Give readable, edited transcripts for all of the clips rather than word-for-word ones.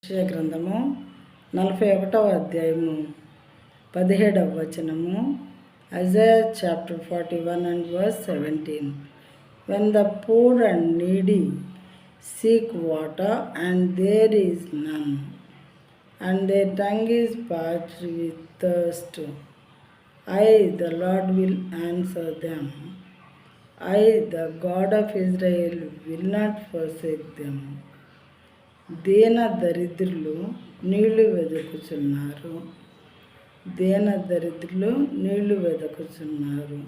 యెషయా గ్రంథము 41వ అధ్యాయము 17వ వచనము. Isaiah chapter 41 and verse 17. When the poor and needy seek water, and there is none, and their tongue is parched with thirst, I, the Lord, will answer them. I, the God of Israel, will not forsake them. దీన దరిద్రులు నీళ్లు వెతుకుచున్నారు. దీన దరిద్రులు నీళ్లు వెతుకుచున్నారు.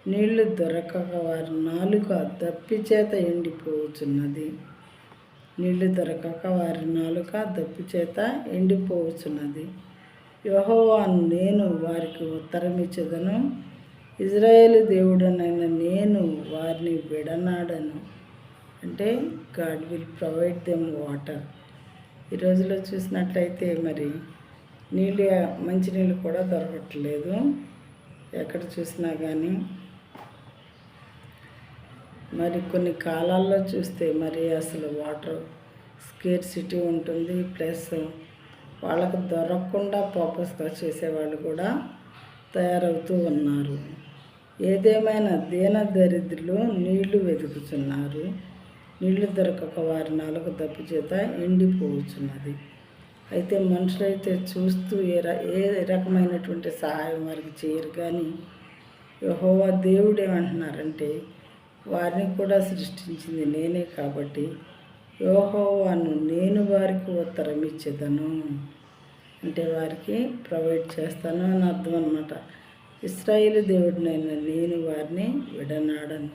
నీళ్లు దొరకక వారి నాలుక దప్పిచేత ఎండిపోవచ్చున్నది. నీళ్లు దొరకక వారి నాలుక దప్పిచేత ఎండిపోవచ్చున్నది. యెహోవాను నేను వారికి ఉత్తరమిచ్చెదను. ఇజ్రాయేలు దేవుడనైన నేను వారిని విడనాడను. అంటే God will provide them water. ఈ రోజులో చూసినట్లయితే మరి మంచినీళ్ళు కూడా దొరకట్లేదు. ఎక్కడ చూసినా కానీ మరి కొన్ని కాలాల్లో చూస్తే మరి అసలు వాటర్ స్కేర్సిటీ ఉంటుంది. ప్లస్ వాళ్ళకు దొరకకుండా పర్పస్గా చేసేవాళ్ళు కూడా తయారవుతూ ఉన్నారు. ఏదేమైనా దీన దరిద్రులు నీళ్లు వెతుకుతున్నారు. నీళ్లు దొరకక వారి నాలుక దప్పు చేత ఎండిపోవచ్చున్నది. అయితే మనుషులైతే చూస్తూ ఏ రకమైనటువంటి సహాయం వారికి చేయరు. కానీ యెహోవా దేవుడు ఏమంటున్నారంటే వారిని కూడా సృష్టించింది నేనే కాబట్టి యెహోవాను నేను వారికి ఉత్తరం ఇచ్చేదను. అంటే వారికి ప్రొవైడ్ చేస్తాను అని అర్థం అన్నమాట. ఇశ్రాయేలు దేవుడినైనా నేను వారిని విడనాడను.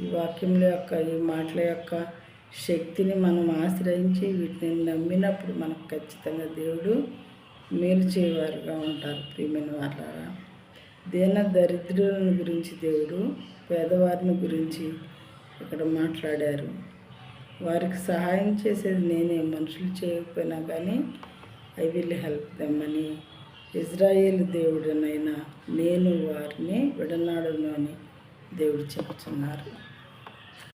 ఈ వాక్యముల యొక్క ఈ మాటల యొక్క శక్తిని మనం ఆశ్రయించి వీటిని నమ్మినప్పుడు మనకు ఖచ్చితంగా దేవుడు మేలు చేయవారుగా ఉంటారు. ప్రియమైన వారులారా, దీన దరిద్రులను గురించి దేవుడు పేదవారిని గురించి ఇక్కడ మాట్లాడారు. వారికి సహాయం చేసేది నేనే, మనుషులు చేయకపోయినా కానీ ఐ విల్ హెల్ప్ దెమ్ అని ఇజ్రాయేలు దేవుడినైనా నేను వారిని విడనాడను అని దేవుడు చెప్తున్నారు.